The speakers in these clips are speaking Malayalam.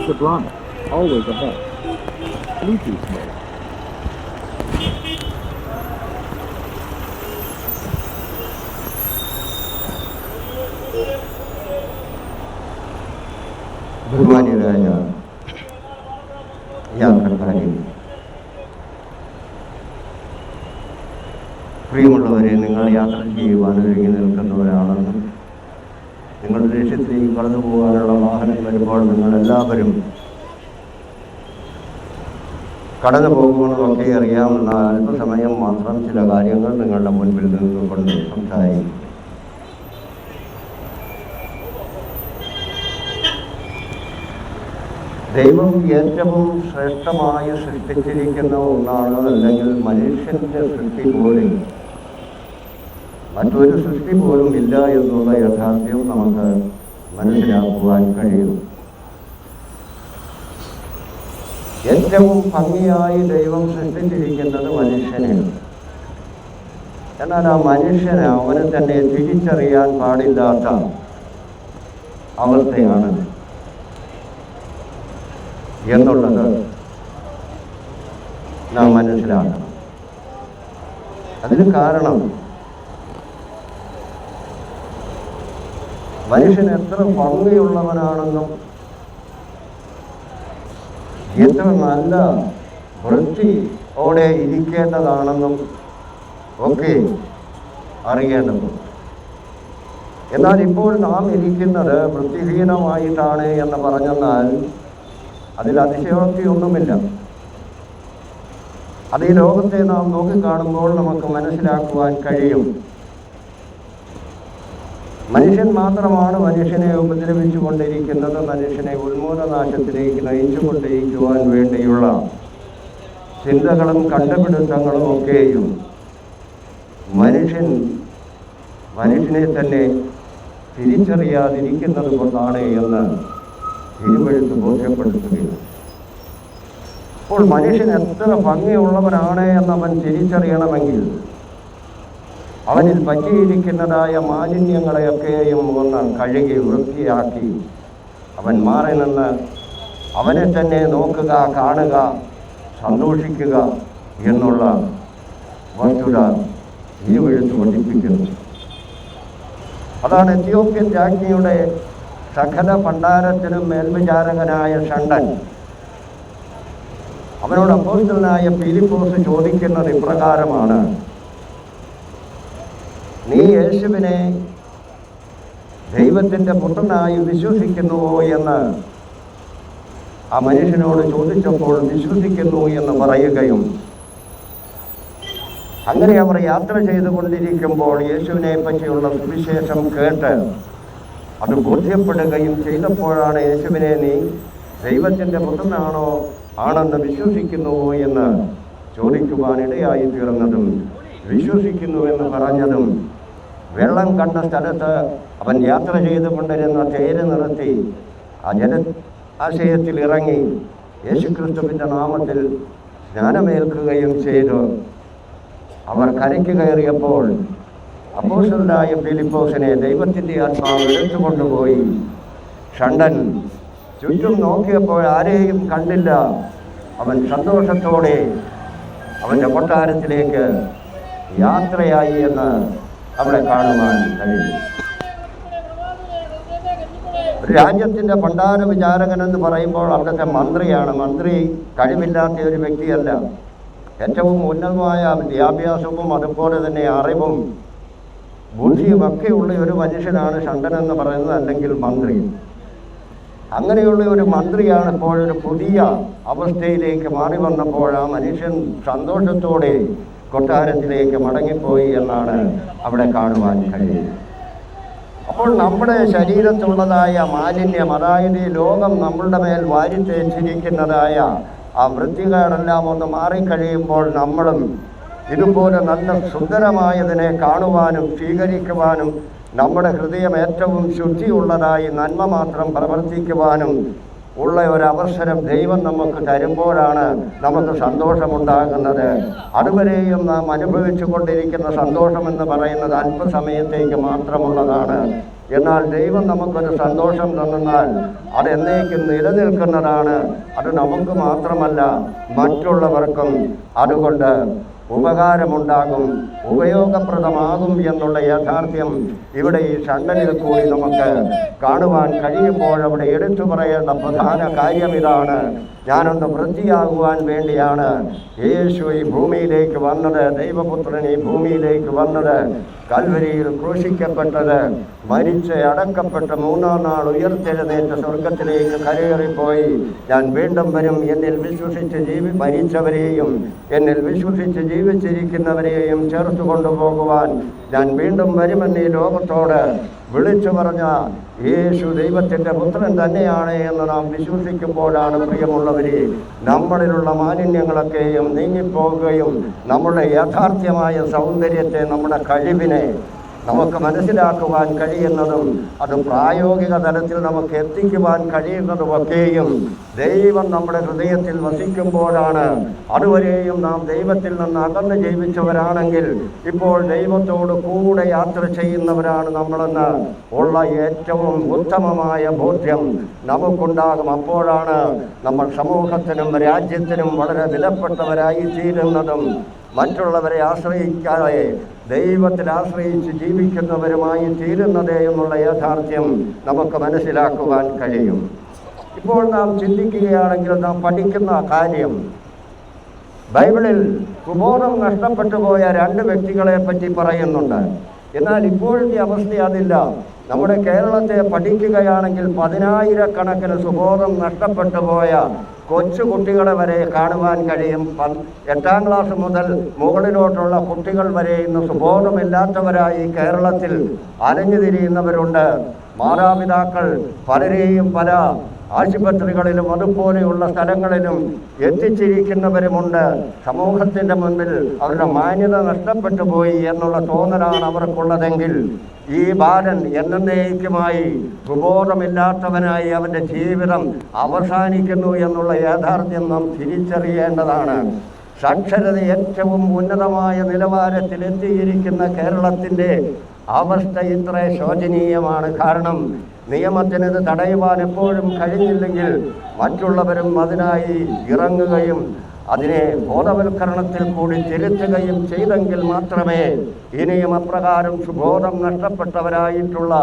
Soprano, always ahead. Bluetooth mode. ബഹുമാന്യരായ യാത്രക്കാരെ, പ്രിയമുള്ളവരെ, നിങ്ങൾ യാത്ര ചെയ്യുവാൻ ഒരുങ്ങി നിൽക്കുന്നവരാണെന്നും നിങ്ങളുടെ ലക്ഷ്യത്തിലേക്ക് കടന്നു പോകാനുള്ള വാഹനം വരുമ്പോൾ നിങ്ങളെല്ലാവരും കടന്നു പോകുമെന്നൊക്കെ അറിയാമെന്ന അല്പസമയം മാത്രം ചില കാര്യങ്ങൾ നിങ്ങളുടെ മുൻപിൽ നിന്നുകൊണ്ട് സംസാരിക്കും. ദൈവം ഏറ്റവും ശ്രേഷ്ഠമായി സൃഷ്ടിച്ചിരിക്കുന്ന ഒന്നാണ്, അല്ലെങ്കിൽ മനുഷ്യൻ്റെ സൃഷ്ടി പോലും മറ്റൊരു സൃഷ്ടി പോലും ഇല്ല എന്നുള്ള യാഥാർത്ഥ്യം നമുക്ക് മനസ്സിലാക്കുവാൻ കഴിയും. ഏറ്റവും ഭംഗിയായി ദൈവം സൃഷ്ടിച്ചിരിക്കുന്നത് മനുഷ്യനെയാണ്. എന്നാൽ ആ മനുഷ്യന് അവനെ തന്നെ തിരിച്ചറിയാൻ പാടില്ലാത്ത അവസ്ഥയാണ് എന്നുള്ളത് നാം മനസ്സിലാക്കണം. അതിന് കാരണം മനുഷ്യൻ എത്ര ഭംഗിയുള്ളവനാണെന്നും എത്ര നല്ല വൃത്തിയോടെ ഇരിക്കേണ്ടതാണെന്നും ഒക്കെ അറിയേണ്ടതുണ്ട്. എന്നാൽ ഇപ്പോൾ നാം ഇരിക്കുന്നത് വൃത്തിഹീനമായിട്ടാണ് എന്ന് പറഞ്ഞെന്നാൽ അതിൽ അതിശയോക്തിയൊന്നുമില്ല. അത് ഈ ലോകത്തെ നാം നോക്കിക്കാണുമ്പോൾ നമുക്ക് മനസ്സിലാക്കുവാൻ കഴിയും. മനുഷ്യൻ മാത്രമാണ് മനുഷ്യനെ ഉപദ്രവിച്ചു കൊണ്ടിരിക്കുന്നത്, മനുഷ്യനെ ഉന്മൂലനാശത്തിലേക്ക് നയിച്ചുകൊണ്ടിരിക്കുവാൻ വേണ്ടിയുള്ള ചിന്തകളും കണ്ടുപിടുത്തങ്ങളും ഒക്കെയും മനുഷ്യനെ തന്നെ തിരിച്ചറിയാതിരിക്കുന്നത് കൊണ്ടാണ് എന്ന് തിരുവെഴുത്ത് ബോധ്യപ്പെടുത്തുകയും. അപ്പോൾ മനുഷ്യൻ എത്ര ഭംഗിയുള്ളവനാണ് എന്നവൻ തിരിച്ചറിയണമെങ്കിൽ അവനിൽ പറ്റിയിരിക്കുന്നതായ മാലിന്യങ്ങളെയൊക്കെയും ഒന്ന് കഴുകി വൃത്തിയാക്കി അവൻ മാറി നിന്ന് അവനെ തന്നെ നോക്കുക, കാണുക, സന്തോഷിക്കുക എന്നുള്ള വസ്തുത തിരുവെഴുത്ത് പഠിപ്പിക്കുന്നു. അതാണ് എത്യോപ്യൻ രാജ്ഞിയുടെ സകല ഭണ്ഡാരത്തിനും മേൽവിചാരകനായ ഷണ്ടൻ അവനോട് അപ്പോസ്തലനായ ഫിലിപ്പോസ് ചോദിക്കുന്നത് ഇപ്രകാരമാണ്: നീ യേശുവിനെ ദൈവത്തിൻ്റെ പുത്രനായി വിശ്വസിക്കുന്നുവോ എന്ന് ആ മനുഷ്യനോട് ചോദിച്ചപ്പോൾ വിശ്വസിക്കുന്നു എന്ന് പറയുകയും, അങ്ങനെ അവർ യാത്ര ചെയ്തുകൊണ്ടിരിക്കുമ്പോൾ യേശുവിനെ പറ്റിയുള്ള സുവിശേഷം കേട്ട് അത് ബോധ്യപ്പെടുകയും ചെയ്തപ്പോഴാണ് യേശുവിനെ നീ ദൈവത്തിൻ്റെ ആണെന്ന് വിശ്വസിക്കുന്നുവോ എന്ന് ചോദിക്കുവാനിടയായി തീർന്നതും വിശ്വസിക്കുന്നുവെന്ന് പറഞ്ഞതും വെള്ളം കണ്ട സ്ഥലത്ത് അവൻ യാത്ര ചെയ്തുകൊണ്ടിരുന്ന തേര് നിർത്തി ആ ജലാശയത്തിൽ ഇറങ്ങി യേശുക്രിസ്തുവിൻ്റെ നാമത്തിൽ സ്നാനമേൽക്കുകയും ചെയ്തു. അവർ കരയ്ക്ക് കയറിയപ്പോൾ അപ്പോസ്തലനായ ഫിലിപ്പോസിനെ ദൈവത്തിൻ്റെ ആത്മാവ് എടുത്തുകൊണ്ടുപോയി. ഷണ്ടൻ ചുറ്റും നോക്കിയപ്പോൾ ആരെയും കണ്ടില്ല. അവൻ സന്തോഷത്തോടെ അവൻ്റെ കൊട്ടാരത്തിലേക്ക് യാത്രയായി എന്ന് അവിടെ കാണുവാൻ കഴിയും. ഒരു രാജ്യത്തിൻ്റെ ഭണ്ഡാര വിചാരകൻ എന്ന് പറയുമ്പോൾ അവിടുത്തെ മന്ത്രിയാണ്. മന്ത്രി കഴിവില്ലാത്ത ഒരു വ്യക്തിയല്ല. ഏറ്റവും ഉന്നതമായ വിദ്യാഭ്യാസവും അതുപോലെ തന്നെ അറിവും ബുദ്ധിയും ഒക്കെയുള്ള ഒരു മനുഷ്യനാണ് ഷണ്ടൻ എന്ന് പറയുന്നത്, അല്ലെങ്കിൽ മന്ത്രി. അങ്ങനെയുള്ള ഒരു മന്ത്രിയാണ് ഇപ്പോഴൊരു പുതിയ അവസ്ഥയിലേക്ക് മാറി വന്നപ്പോൾ ആ മനുഷ്യൻ സന്തോഷത്തോടെ കൊട്ടാരത്തിലേക്ക് മടങ്ങിപ്പോയി എന്നാണ് അവിടെ കാണുവാൻ കഴിയുന്നത്. അപ്പോൾ നമ്മുടെ ശരീരത്തുള്ളതായ മാലിന്യം, അതായത് ഈ ലോകം നമ്മളുടെ മേൽ വാരിത്തേച്ചിരിക്കുന്നതായ ആ വൃത്തികേടെല്ലാം ഒന്ന് മാറിക്കഴിയുമ്പോൾ നമ്മളും ഇതുപോലെ നല്ല സുന്ദരമായതിനെ കാണുവാനും സ്വീകരിക്കുവാനും നമ്മുടെ ഹൃദയം ഏറ്റവും ശുദ്ധിയുള്ളതായി നന്മ മാത്രം പ്രവർത്തിക്കുവാനും ഉള്ള ഒരവസരം ദൈവം നമുക്ക് തരുമ്പോഴാണ് നമുക്ക് സന്തോഷമുണ്ടാകുന്നത്. അതുവരെയും നാം അനുഭവിച്ചു കൊണ്ടിരിക്കുന്ന സന്തോഷമെന്ന് പറയുന്നത് അല്പസമയത്തേക്ക് മാത്രമുള്ളതാണ്. എന്നാൽ ദൈവം നമുക്കൊരു സന്തോഷം തന്നാൽ അതെന്നേക്കും നിലനിൽക്കുന്നതാണ്. അത് നമുക്ക് മാത്രമല്ല മറ്റുള്ളവർക്കും അതുകൊണ്ട് ഉപകാരമുണ്ടാകും, ഉപയോഗപ്രദമാകും എന്നുള്ള യാഥാർത്ഥ്യം ഇവിടെ ഈ ഷണ്ടനിൽ കൂടി നമുക്ക് കാണുവാൻ കഴിയുമ്പോൾ അവിടെ എടുത്തു പറയേണ്ട പ്രധാന കാര്യം ഇതാണ്. ഞാനൊന്ന് വൃത്തിയാകുവാൻ വേണ്ടിയാണ് യേശു ഈ ഭൂമിയിലേക്ക് വന്നത്, ദൈവപുത്രൻ ഈ ഭൂമിയിലേക്ക് വന്നത്, കൽവരിയിൽ ക്രൂശിക്കപ്പെട്ടത്, മരിച്ച് അടക്കപ്പെട്ട് മൂന്നാം നാൾ ഉയർത്തെഴുന്നേറ്റ് സ്വർഗത്തിലേക്ക് കരയേറിപ്പോയി. ഞാൻ വീണ്ടും വരും, എന്നിൽ വിശ്വസിച്ച് മരിച്ചവരെയും എന്നിൽ വിശ്വസിച്ച് ജീവിച്ചിരിക്കുന്നവരെയും ചേർത്ത് കൊണ്ടുപോകുവാൻ ഞാൻ വീണ്ടും വരുമെന്ന് ഈ ലോകത്തോട് വിളിച്ചു പറഞ്ഞ യേശു ദൈവത്തിൻ്റെ പുത്രൻ തന്നെയാണ് എന്ന് നാം വിശ്വസിക്കുമ്പോഴാണ് പ്രിയമുള്ളവരെ നമ്മളിലുള്ള മാലിന്യങ്ങളൊക്കെയും നീങ്ങിപ്പോകുകയും നമ്മുടെ യാഥാർത്ഥ്യമായ സൗന്ദര്യത്തെ, നമ്മുടെ കഴിവിനെ നമുക്ക് മനസ്സിലാക്കുവാൻ കഴിയുന്നതും അത് പ്രായോഗിക തലത്തിൽ നമുക്ക് എത്തിക്കുവാൻ കഴിയുന്നതുമൊക്കെയും ദൈവം നമ്മുടെ ഹൃദയത്തിൽ വസിക്കുമ്പോഴാണ്. അതുവരെയും നാം ദൈവത്തിൽ നിന്ന് അകന്ന് ജീവിച്ചവരാണെങ്കിൽ ഇപ്പോൾ ദൈവത്തോട് കൂടെ യാത്ര ചെയ്യുന്നവരാണ് നമ്മളെന്ന് ഉള്ള ഏറ്റവും ഉത്തമമായ ബോധ്യം നമുക്കുണ്ടാകും. അപ്പോഴാണ് നമ്മൾ സമൂഹത്തിനും രാജ്യത്തിനും വളരെ വിലപ്പെട്ടവരായി തീരുന്നതും മറ്റുള്ളവരെ ആശ്രയിക്കാതെ ദൈവത്തിൽ ആശ്രയിച്ച് ജീവിക്കുന്നവരുമായി തീരുന്നത് എന്നുള്ള യാഥാർത്ഥ്യം നമുക്ക് മനസ്സിലാക്കുവാൻ കഴിയും. ഇപ്പോൾ നാം ചിന്തിക്കുകയാണെങ്കിൽ നാം പഠിക്കുന്ന കാര്യം ബൈബിളിൽ സുബോധം നഷ്ടപ്പെട്ടു പോയ 2 വ്യക്തികളെ പറ്റി പറയുന്നുണ്ട്. എന്നാൽ ഇപ്പോഴത്തെ അവസ്ഥ അതില്ല. നമ്മുടെ കേരളത്തെ പഠിക്കുകയാണെങ്കിൽ 10,000-കണക്കിന് സുബോധം നഷ്ടപ്പെട്ടു പോയ കൊച്ചു കുട്ടികളെ വരെ കാണുവാൻ കഴിയും. 8ാം ക്ലാസ് മുതൽ മുകളിലോട്ടുള്ള കുട്ടികൾ വരെ ഇന്ന് സുബോധമില്ലാത്തവരായി കേരളത്തിൽ അലഞ്ഞു തിരിയുന്നവരുണ്ട്. മാതാപിതാക്കൾ പലരെയും പല ആശുപത്രികളിലും അതുപോലെയുള്ള സ്ഥലങ്ങളിലും എത്തിച്ചിരിക്കുന്നവരുമുണ്ട്. സമൂഹത്തിൻ്റെ മുൻപിൽ അവരുടെ മാന്യത നഷ്ടപ്പെട്ടു പോയി എന്നുള്ള തോന്നലാണ് അവർക്കുള്ളതെങ്കിൽ ഈ ബാലൻ എന്നേക്കുമായി സുബോധമില്ലാത്തവനായി അവൻ്റെ ജീവിതം അവസാനിക്കുന്നു എന്നുള്ള യാഥാർത്ഥ്യം നാം തിരിച്ചറിയേണ്ടതാണ്. സാക്ഷരത ഏറ്റവും ഉന്നതമായ നിലവാരത്തിൽ എത്തിയിരിക്കുന്ന കേരളത്തിൻ്റെ അവസ്ഥ ഇത്ര ശോചനീയമാണ്. കാരണം നിയമത്തിനത് തടയുവാൻ എപ്പോഴും കഴിഞ്ഞില്ലെങ്കിൽ മറ്റുള്ളവരും അതിനായി ഇറങ്ങുകയും അതിനെ ബോധവൽക്കരണത്തിൽ കൂടി തിരുത്തുകയും ചെയ്തെങ്കിൽ മാത്രമേ ഇനിയും അപ്രകാരം സുബോധം നഷ്ടപ്പെട്ടവരായിട്ടുള്ള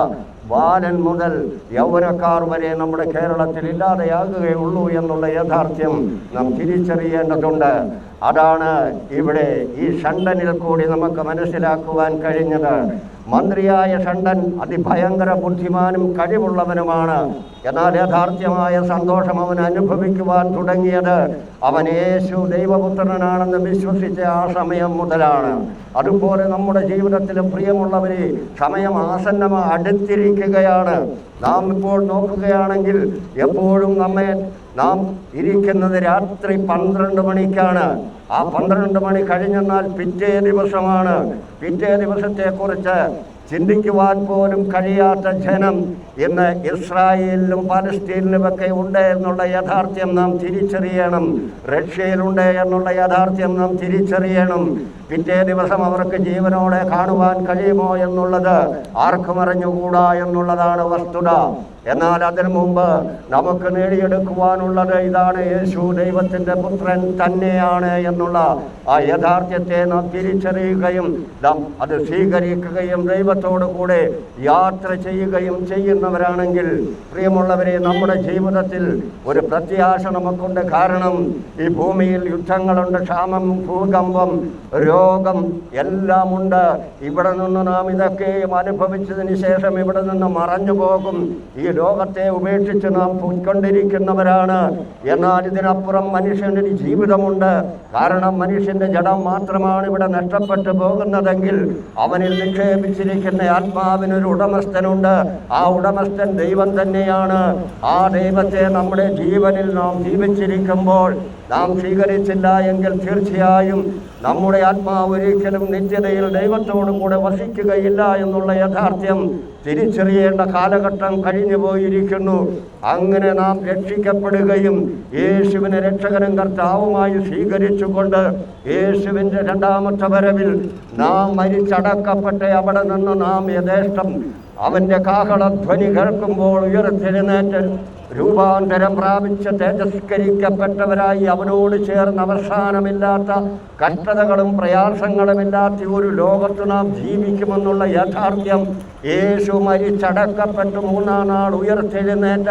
ബാലൻ മുതൽ യൗവനക്കാർ വരെ നമ്മുടെ കേരളത്തിൽ ഇല്ലാതെയാകുകയുള്ളൂ എന്നുള്ള യാഥാർത്ഥ്യം നാം തിരിച്ചറിയേണ്ടതുണ്ട്. അതാണ് ഇവിടെ ഈ ഷണ്ടനിൽ കൂടി നമുക്ക് മനസ്സിലാക്കുവാൻ കഴിഞ്ഞത്. മന്ത്രിയായ ഷണ്ടൻ അതിഭയങ്കര ബുദ്ധിമാനും കഴിവുള്ളവനുമാണ്. എന്നാൽ യഥാർത്ഥ്യമായ സന്തോഷം അവൻ അനുഭവിക്കുവാൻ തുടങ്ങിയത് അവൻ യേശു ദൈവപുത്രനാണെന്ന് വിശ്വസിച്ച ആ സമയം മുതലാണ്. അതുപോലെ നമ്മുടെ ജീവിതത്തിലും പ്രിയമുള്ളവരെ സമയം അടുത്തിരിക്കുകയാണ്. നാം ഇപ്പോൾ നോക്കുകയാണെങ്കിൽ എപ്പോഴും നാം ഇരിക്കുന്നത് രാത്രി 12 മണിക്കാണ്. ആ 12 മണി കഴിഞ്ഞെന്നാൽ പിറ്റേ ദിവസമാണ്. പിറ്റേ ദിവസത്തെക്കുറിച്ച് ചിന്തിക്കുവാൻ പോലും കഴിയാത്ത ജനം ഇന്ന് ഇസ്രായേലിലും പലസ്തീനിലുമൊക്കെ ഉണ്ട് എന്നുള്ള യാഥാർത്ഥ്യം നാം തിരിച്ചറിയണം. റഷ്യയിലുണ്ട് എന്നുള്ള യാഥാർത്ഥ്യം നാം തിരിച്ചറിയണം. പിറ്റേ ദിവസം അവർക്ക് ജീവനോടെ കാണുവാൻ കഴിയുമോ എന്നുള്ളത് ആർക്കും അറിഞ്ഞുകൂടാ എന്നുള്ളതാണ് വസ്തുത. എന്നാൽ അതിനു മുമ്പ് നമുക്ക് നേടിയെടുക്കുവാനുള്ളത് ഇതാണ്: യേശു ദൈവത്തിൻ്റെ പുത്രൻ തന്നെയാണ് എന്നുള്ള ആ യാഥാർത്ഥ്യത്തെ നാം തിരിച്ചറിയുകയും നാം അത് സ്വീകരിക്കുകയും ദൈവത്തോടു കൂടെ യാത്ര ചെയ്യുകയും ചെയ്യുന്നവരാണെങ്കിൽ പ്രിയമുള്ളവരെ, നമ്മുടെ ജീവിതത്തിൽ ഒരു പ്രത്യാശ നമുക്കുണ്ട്. കാരണം ഈ ഭൂമിയിൽ യുദ്ധങ്ങളുണ്ട്, ക്ഷാമം, ഭൂകമ്പം, രോഗം എല്ലാം ഉണ്ട്. ഇവിടെ നിന്ന് നാം ഇതൊക്കെയും അനുഭവിച്ചതിന് ശേഷം ഇവിടെ നിന്ന് മറഞ്ഞു പോകും. ഈ ലോകത്തെ ഉപേക്ഷിച്ച് നാം പോയിക്കൊണ്ടിരിക്കുന്നവരാണ്. എന്നാൽ ഇതിനപ്പുറം മനുഷ്യൻ്റെ ജീവിതമുണ്ട്. കാരണം മനുഷ്യൻ്റെ ജഡം മാത്രമാണ് ഇവിടെ നഷ്ടപ്പെട്ടു പോകുന്നതെങ്കിൽ അവനിൽ നിക്ഷേപിച്ചിരിക്കുന്ന ആത്മാവിനൊരു ഉടമസ്ഥനുണ്ട്. ആ ഉടമസ്ഥൻ ദൈവം തന്നെയാണ്. ആ ദൈവത്തെ നമ്മുടെ ജീവനിൽ നാം ജീവിച്ചിരിക്കുമ്പോൾ നാം സ്വീകരിച്ചില്ല എങ്കിൽ തീർച്ചയായും നമ്മുടെ ആത്മാവ് ഒരിക്കലും നിത്യതയിൽ ദൈവത്തോടും കൂടെ വസിക്കുകയില്ല എന്നുള്ള യാഥാർത്ഥ്യം തിരിച്ചറിയേണ്ട കാലഘട്ടം കഴിഞ്ഞു പോയിരിക്കുന്നു. അങ്ങനെ നാം രക്ഷിക്കപ്പെടുകയും യേശുവിനെ രക്ഷകനും കർത്താവുമായി സ്വീകരിച്ചുകൊണ്ട് യേശുവിൻ്റെ രണ്ടാമത്തെ വരവിൽ നാം മരിച്ചടക്കപ്പെട്ട അവിടെ നിന്ന് നാം യഥേഷ്ടം അവൻ്റെ കാഹളധ്വനി കേൾക്കുമ്പോൾ ഉയർത്തെഴുന്നേറ്റ് രൂപാന്തരം പ്രാപിച്ച് തേജസ്കരിക്കപ്പെട്ടവരായി അവനോട് ചേർന്ന് അവസാനമില്ലാത്ത കഷ്ടതകളും പ്രയാസങ്ങളുമില്ലാത്ത ഒരു ലോകത്ത് നാം ജീവിക്കുമെന്നുള്ള യാഥാർത്ഥ്യം യേശു മരിച്ചടക്കപ്പെട്ട് മൂന്നാം നാൾ ഉയർത്തെഴുന്നേറ്റ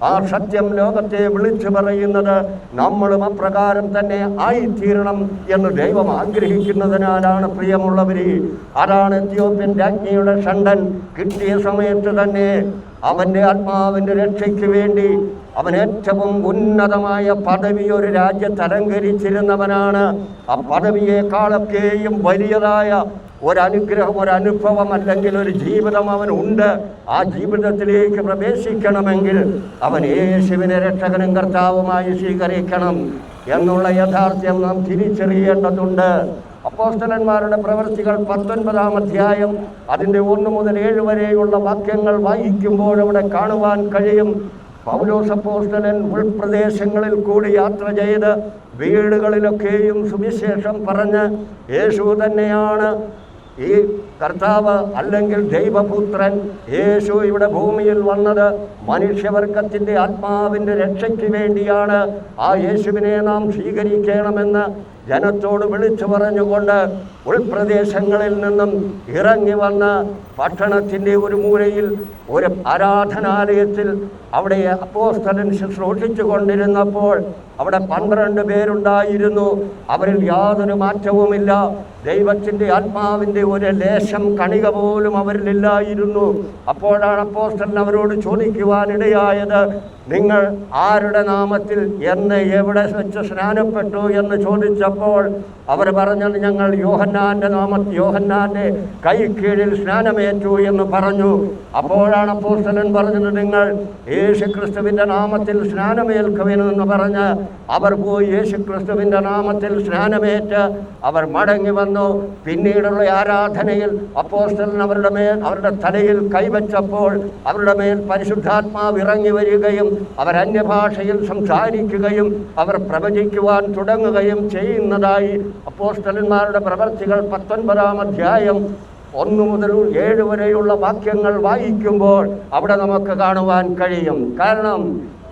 ആ സത്യം ലോകത്തെ വിളിച്ചു പറയുന്നത് നമ്മളും അപ്രകാരം തന്നെ ആയിത്തീരണം എന്ന് ദൈവം ആഗ്രഹിക്കുന്നതിനാലാണ്. പ്രിയമുള്ളവരെ, അതാണ് എത്യോപ്യൻ രാജ്ഞിയുടെ ഷണ്ടൻ കിട്ടിയ സമയത്ത് തന്നെ അവൻ്റെ ആത്മാവിൻ്റെ രക്ഷയ്ക്ക് വേണ്ടി അവൻ ഏറ്റവും ഉന്നതമായ പദവി ഒരു രാജ്യത്ത് അലങ്കരിച്ചിരുന്നവനാണ്. ആ പദവിയെക്കാളൊക്കെയും വലിയതായ ഒരനുഗ്രഹം, ഒരനുഭവം അല്ലെങ്കിൽ ഒരു ജീവിതം അവനുണ്ട്. ആ ജീവിതത്തിലേക്ക് പ്രവേശിക്കണമെങ്കിൽ അവൻ യേശുവിനെ രക്ഷകനും കർത്താവുമായി സ്വീകരിക്കണം എന്നുള്ള യാഥാർത്ഥ്യം നാം തിരിച്ചറിയേണ്ടതുണ്ട്. അപ്പോസ്തലന്മാരുടെ പ്രവൃത്തികൾ 19-ാം അധ്യായം അതിൻ്റെ 1 മുതൽ 7 വരെയുള്ള വാക്യങ്ങൾ വായിക്കുമ്പോൾ അവിടെ കാണുവാൻ കഴിയും. പൗലോസ് അപ്പോസ്തലൻ ഉൾപ്രദേശങ്ങളിൽ കൂടി യാത്ര ചെയ്ത് വീടുകളിലൊക്കെയും സുവിശേഷം പറഞ്ഞ് യേശു തന്നെയാണ് ഈ കർത്താവ് അല്ലെങ്കിൽ ദൈവപുത്രൻ, യേശു ഇവിടെ ഭൂമിയിൽ വന്നത് മനുഷ്യവർഗത്തിൻ്റെ ആത്മാവിൻ്റെ രക്ഷയ്ക്ക് വേണ്ടിയാണ്. ആ യേശുവിനെ നാം സ്വീകരിക്കണമെന്ന് ജനത്തോട് വിളിച്ചു പറഞ്ഞുകൊണ്ട് ഉൾപ്രദേശങ്ങളിൽ നിന്നും ഇറങ്ങി വന്ന് പട്ടണത്തിൻ്റെ ഒരു മൂലയിൽ ഒരു ആരാധനാലയത്തിൽ അവിടെ അപ്പോസ്തലൻ ശുശ്രൂഷിച്ചു കൊണ്ടിരുന്നപ്പോൾ അവിടെ 12 പേരുണ്ടായിരുന്നു. അവരിൽ യാതൊരു മാറ്റവുമില്ല. ദൈവത്തിൻ്റെ ആത്മാവിൻ്റെ ഒരു ലേശം കണിക പോലും അവരിലില്ലായിരുന്നു. അപ്പോഴാണ് അപ്പോസ്തലൻ അവരോട് ചോദിക്കുവാനിടയായത്, നിങ്ങൾ ആരുടെ നാമത്തിൽ എന്ന് എവിടെ വെച്ച് സ്നാനപ്പെട്ടു എന്ന് ചോദിച്ചപ്പോൾ അവർ പറഞ്ഞത്, ഞങ്ങൾ യോഹന്നാൻ്റെ കൈക്കീഴിൽ സ്നാനമേറ്റു എന്ന് പറഞ്ഞു. അപ്പോഴാണ് അപ്പോസ്തലൻ പറഞ്ഞത്, നിങ്ങൾ യേശുക്രിസ്തുവിൻ്റെ നാമത്തിൽ സ്നാനമേൽക്കുമെന്ന് പറഞ്ഞ് അവർ പോയി യേശുക്രിസ്തുവിൻ്റെ നാമത്തിൽ സ്നാനമേറ്റ് അവർ മടങ്ങി വന്നു. പിന്നീടുള്ള ആരാധനയിൽ അപ്പോസ്തലൻ അവരുടെ തലയിൽ കൈവച്ചപ്പോൾ അവരുടെ മേൽ പരിശുദ്ധാത്മാവ് ഇറങ്ങി വരികയും അവർ അന്യഭാഷയിൽ സംസാരിക്കുകയും അവർ പ്രവചിക്കുവാൻ തുടങ്ങുകയും ചെയ്യുന്നതായി അപ്പോസ്തലന്മാരുടെ പ്രവൃത്തികൾ 19-ാം അധ്യായം 1 മുതൽ 7 വരെയുള്ള വാക്യങ്ങൾ വായിക്കുമ്പോൾ അവിടെ നമുക്ക് കാണുവാൻ കഴിയും. കാരണം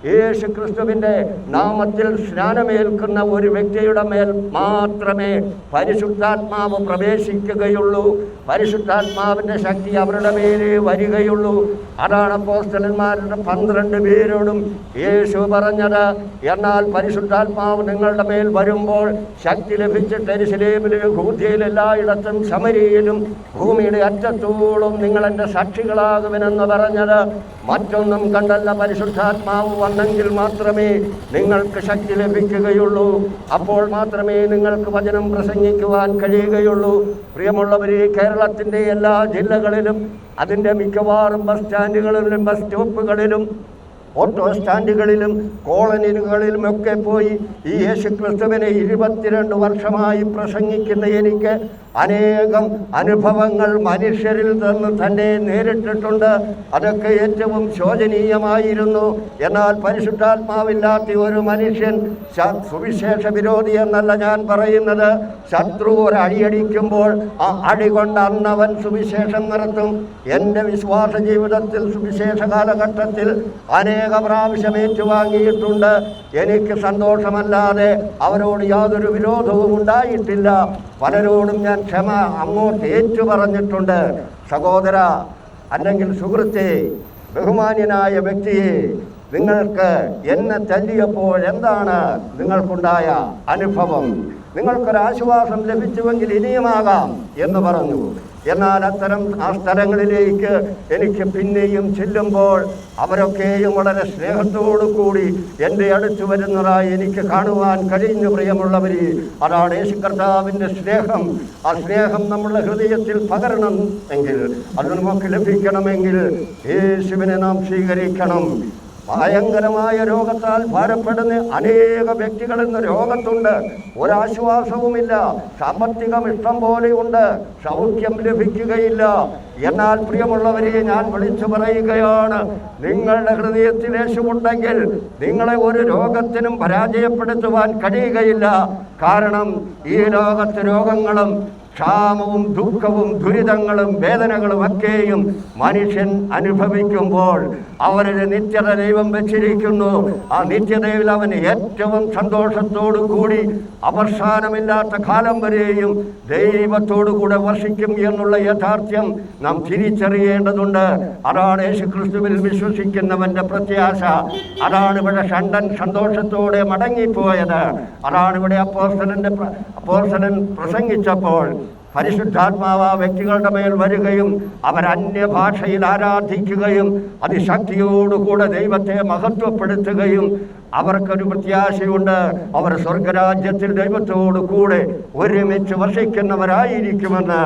യേശു ക്രിസ്തുവിൻ്റെ നാമത്തിൽ സ്നാനമേൽക്കുന്ന ഒരു വ്യക്തിയുടെ മേൽ മാത്രമേ പരിശുദ്ധാത്മാവ് പ്രവേശിക്കുകയുള്ളൂ. പരിശുദ്ധാത്മാവിൻ്റെ ശക്തി അവരുടെ മേലേ വരികയുള്ളൂ. അതാണ് അപ്പോസ്തലന്മാരുടെ 12 പേരോടും യേശു പറഞ്ഞത്. എന്നാൽ പരിശുദ്ധാത്മാവ് നിങ്ങളുടെ മേൽ വരുമ്പോൾ ശക്തി ലഭിച്ചിട്ട് യെരൂശലേമിലും യഹൂദ്യയിലും എല്ലായിടത്തും ശമര്യയിലും ഭൂമിയുടെ അറ്റത്തോളം നിങ്ങൾ എൻ്റെ സാക്ഷികളാകുമെന്ന് പറഞ്ഞത് മറ്റൊന്നും കണ്ടല്ല. പരിശുദ്ധാത്മാവ് വന്നെങ്കിൽ മാത്രമേ നിങ്ങൾക്ക് ശക്തി ലഭിക്കുകയുള്ളൂ. അപ്പോൾ മാത്രമേ നിങ്ങൾക്ക് വചനം പ്രസംഗിക്കുവാൻ കഴിയുകയുള്ളൂ. പ്രിയമുള്ളവരെ, കേരളത്തിൻ്റെ എല്ലാ ജില്ലകളിലും അതിൻ്റെ മിക്കവാറും ബസ് സ്റ്റാൻഡുകളിലും ബസ് സ്റ്റോപ്പുകളിലും ഓട്ടോ സ്റ്റാൻഡുകളിലും കോളനികളിലുമൊക്കെ പോയി ഈ യേശുക്രിസ്തുവിനെ 22 വർഷമായി പ്രസംഗിക്കുന്ന എനിക്ക് അനേകം അനുഭവങ്ങൾ മനുഷ്യരിൽ നിന്ന് തന്നെ നേരിട്ടിട്ടുണ്ട്. അതൊക്കെ ഏറ്റവും ശോചനീയമായിരുന്നു. എന്നാൽ പരിശുദ്ധാത്മാവില്ലാത്ത ഒരു മനുഷ്യൻ സുവിശേഷ വിരോധി എന്നല്ല ഞാൻ പറയുന്നത്. ശത്രു ഒരു അടിയടിക്കുമ്പോൾ ആ അടി കൊണ്ട് അന്നവൻ സുവിശേഷം നടത്തും. എൻ്റെ വിശ്വാസ ജീവിതത്തിൽ സുവിശേഷ കാലഘട്ടത്തിൽ അനേക പ്രാവശ്യം ഏറ്റുവാങ്ങിയിട്ടുണ്ട്. എനിക്ക് സന്തോഷമല്ലാതെ അവരോട് യാതൊരു വിരോധവും ഉണ്ടായിട്ടില്ല. പലരോടും ഞാൻ ക്ഷമ അങ്ങോട്ട് ഏറ്റു പറഞ്ഞിട്ടുണ്ട്. സഹോദര അല്ലെങ്കിൽ സുഹൃത്തെ, ബഹുമാന്യനായ വ്യക്തിയെ, നിങ്ങൾക്ക് എന്നെ തല്ലിയപ്പോൾ എന്താണ് നിങ്ങൾക്കുണ്ടായ അനുഭവം? നിങ്ങൾക്കൊരാശ്വാസം ലഭിച്ചുവെങ്കിൽ ഇനിയുമാകാം എന്ന് പറഞ്ഞു. എന്നാൽ ആ സ്ഥലങ്ങളിലേക്ക് എനിക്ക് പിന്നെയും ചെല്ലുമ്പോൾ അവരൊക്കെയും വളരെ സ്നേഹത്തോടു കൂടി എൻ്റെ അടുത്ത് വരുന്നതായി എനിക്ക് കാണുവാൻ കഴിഞ്ഞു. പ്രിയമുള്ളവരെ, അതാണ് യേശു കർത്താവിൻ്റെ സ്നേഹം. ആ സ്നേഹം നമ്മുടെ ഹൃദയത്തിൽ പകരണം എങ്കിൽ, അത് നമുക്ക് ലഭിക്കണമെങ്കിൽ യേശുവിനെ നാം സ്വീകരിക്കണം. ഭയങ്കരമായ രോഗത്താൽ ഭാരപ്പെടുന്ന അനേക വ്യക്തികൾ ഇന്ന് രോഗത്തുണ്ട്. ഒരാശ്വാസവുമില്ല. സാമ്പത്തികം ഇഷ്ടം പോലെയുണ്ട്, സൗഖ്യം ലഭിക്കുകയില്ല. എന്നാൽ പ്രിയമുള്ളവരെ, ഞാൻ വിളിച്ചു പറയുകയാണ്, നിങ്ങളുടെ ഹൃദയത്തിൽ യേശുവുണ്ടെങ്കിൽ നിങ്ങളെ ഒരു രോഗത്തിനും പരാജയപ്പെടുത്തുവാൻ കഴിയുകയില്ല. കാരണം ഈ ലോകത്ത് രോഗങ്ങളും ക്ഷാമവും ദുഃഖവും ദുരിതങ്ങളും വേദനകളും ഒക്കെയും മനുഷ്യൻ അനുഭവിക്കുമ്പോൾ അവരുടെ നിത്യത ദൈവം വെച്ചിരിക്കുന്നു. ആ നിത്യതയിൽ അവൻ ഏറ്റവും സന്തോഷത്തോടു കൂടി അവസാനമില്ലാത്ത കാലം വരെയും ദൈവത്തോടു കൂടെ വസിക്കും എന്നുള്ള യാഥാർത്ഥ്യം നാം തിരിച്ചറിയേണ്ടതുണ്ട്. അതാണ് യേശുക്രിസ്തുവിൽ വിശ്വസിക്കുന്നവന്റെ പ്രത്യാശ. അതാണ് ഇവിടെ ഷണ്ടൻ സന്തോഷത്തോടെ മടങ്ങിപ്പോയത്. അതാണ് ഇവിടെ അപ്പോസ്തലൻ പ്രസംഗിച്ചപ്പോൾ പരിശുദ്ധാത്മാവ് ആ വ്യക്തികളുടെ മേൽ വരികയും അവർ അന്യഭാഷയിൽ ആരാധിക്കുകയും അതിശക്തിയോടുകൂടെ ദൈവത്തെ മഹത്വപ്പെടുത്തുകയും അവർക്കൊരു പ്രത്യാശയുണ്ട്. അവർ സ്വർഗരാജ്യത്തിൽ ദൈവത്തോടു കൂടെ ഒരുമിച്ച് വസിക്കുന്നവരായിരിക്കുമെന്ന്.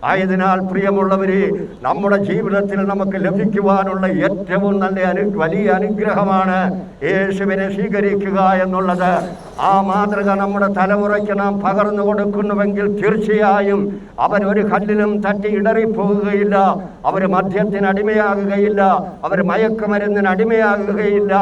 ആയതിനാൽ പ്രിയമുള്ളവരെ, നമ്മുടെ ജീവിതത്തിൽ നമുക്ക് ലഭിക്കുവാനുള്ള ഏറ്റവും നല്ല വലിയ അനുഗ്രഹമാണ് യേശുവിനെ സ്വീകരിക്കുക എന്നുള്ളത്. ആ മാതൃക നമ്മുടെ തലമുറയ്ക്ക് നാം പകർന്നു കൊടുക്കുന്നുവെങ്കിൽ തീർച്ചയായും അവരൊരു കല്ലിലും തട്ടി ഇടറിപ്പോകുകയില്ല. അവർ മദ്യത്തിന് അടിമയാകുകയില്ല, അവർ മയക്കുമരുന്നിന് അടിമയാകുകയില്ല,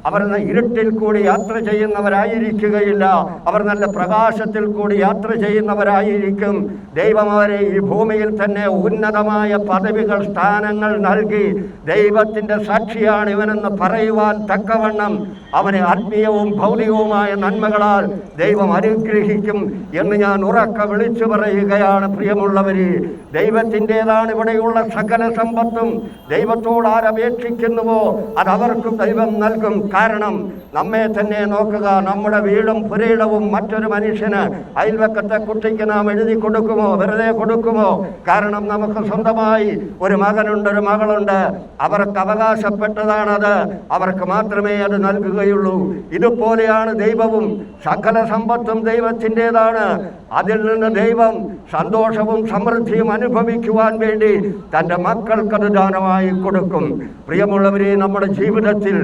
അവർ ഇരുട്ടിൽ കൂടി യാത്ര ചെയ്യുന്നവരായിരിക്കുകയില്ല, അവർ നല്ല പ്രകാശത്തിൽ കൂടി യാത്ര ചെയ്യുന്നവരായിരിക്കും. ദൈവം അവരെ ഈ ഭൂമിയിൽ തന്നെ ഉന്നതമായ പദവികൾ, സ്ഥാനങ്ങൾ നൽകി ദൈവത്തിൻ്റെ സാക്ഷിയാണ് ഇവനെന്ന് പറയുവാൻ തക്കവണ്ണം അവനെ ആത്മീയവും ഭൗതികവുമായ നന്മകളാൽ ദൈവം അനുഗ്രഹിക്കും എന്ന് ഞാൻ ഉറക്കെ വിളിച്ചു പറയുകയാണ്. പ്രിയമുള്ളവരെ, ദൈവത്തിൻ്റെതാണ് ഇവിടെയുള്ള സകല സമ്പത്തും. ദൈവത്തോട് ആരപേക്ഷിക്കുന്നുവോ അതവർക്കും ദൈവം നൽകും. കാരണം നമ്മെ തന്നെ നോക്കുക, നമ്മുടെ വീടും പുരയിടവും മറ്റൊരു മനുഷ്യന്, അയൽവക്കത്തെ കുട്ടിക്ക് നാം എഴുതി കൊടുക്കുമോ, വെറുതെ കൊടുക്കുമോ? കാരണം നമുക്ക് സ്വന്തമായി ഒരു മകനുണ്ട്, ഒരു മകളുണ്ട്, അവർക്ക് അവകാശപ്പെട്ടതാണത്, അവർക്ക് മാത്രമേ അത് നൽകുകയുള്ളൂ. ഇതുപോലെയാണ് ദൈവവും. സകല സമ്പത്തും ദൈവത്തിൻ്റെതാണ്. അതിൽ നിന്ന് ദൈവം സന്തോഷവും സമൃദ്ധിയും അനുഭവിക്കുവാൻ വേണ്ടി തൻ്റെ മക്കൾക്കത് ദാനമായി കൊടുക്കും. പ്രിയമുള്ളവരെ, നമ്മുടെ ജീവിതത്തിൽ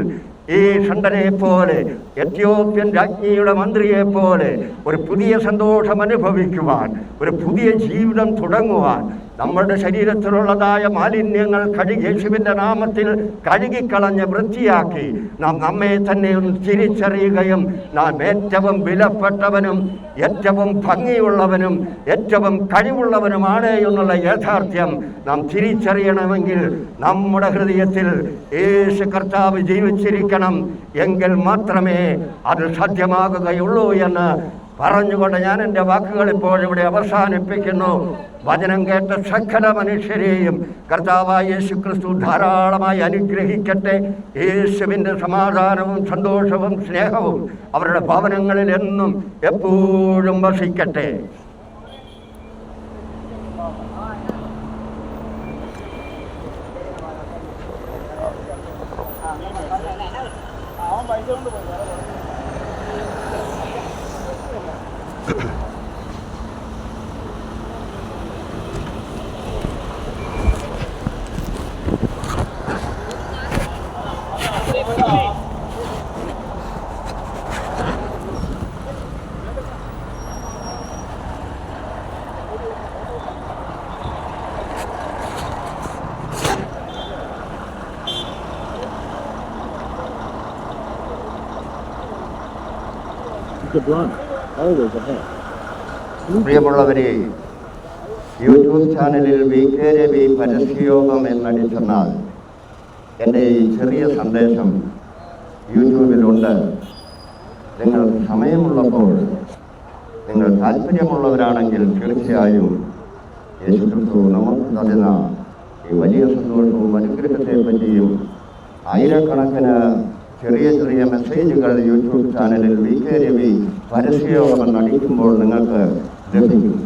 ഈ ഷണ്ടനെ പോലെ, എത്യോപ്യൻ രാജ്ഞിയുടെ മന്ത്രിയെ പോലെ ഒരു പുതിയ സന്തോഷം അനുഭവിക്കുവാൻ, ഒരു പുതിയ ജീവിതം തുടങ്ങുവാൻ, നമ്മുടെ ശരീരത്തിലുള്ളതായ മാലിന്യങ്ങൾ യേശുവിൻ്റെ നാമത്തിൽ കഴുകിക്കളഞ്ഞ് വൃത്തിയാക്കി നാം നമ്മെ തന്നെ ഒന്ന് തിരിച്ചറിയുകയും നാം ഏറ്റവും വിലപ്പെട്ടവനും ഏറ്റവും ഭംഗിയുള്ളവനും ഏറ്റവും കഴിവുള്ളവനുമാണ് എന്നുള്ള യാഥാർത്ഥ്യം നാം തിരിച്ചറിയണമെങ്കിൽ നമ്മുടെ ഹൃദയത്തിൽ യേശു കർത്താവ് ജീവിച്ചിരിക്കണം. എങ്കിൽ മാത്രമേ അത് സാധ്യമാകുകയുള്ളൂ എന്ന് പറഞ്ഞുകൊണ്ട് ഞാൻ എൻ്റെ വാക്കുകൾ ഇപ്പോഴിവിടെ അവസാനിപ്പിക്കുന്നു. വചനം കേട്ട സകല മനുഷ്യരെയും കർത്താവായ യേശുക്രിസ്തു ധാരാളമായി അനുഗ്രഹിക്കട്ടെ. യേശുവിൻ്റെ സമാധാനവും സന്തോഷവും സ്നേഹവും അവരുടെ ഭവനങ്ങളിൽ എന്നും എപ്പോഴും വസിക്കട്ടെ. പ്രിയമുള്ളവരെ, യൂട്യൂബ് ചാനലിൽ VKRV പരസ്യയോഗം എന്നടിച്ചെന്നാൽ എൻ്റെ ഈ ചെറിയ സന്ദേശം യൂട്യൂബിലുണ്ട്. നിങ്ങൾ സമയമുള്ളപ്പോൾ, നിങ്ങൾ താല്പര്യമുള്ളവരാണെങ്കിൽ തീർച്ചയായും യേശുക്രിസ്തു നമുക്ക് തരുന്ന ഈ വലിയ സന്തോഷവും അനുഗ്രഹത്തെ പറ്റിയും ആയിരക്കണക്കിന് ചെറിയ ചെറിയ മെസ്സേജുകൾ യൂട്യൂബ് ചാനലിൽ VKRV പരസ്യയോഗം നടിക്കുമ്പോൾ നിങ്ങൾക്ക് ലഭിക്കും.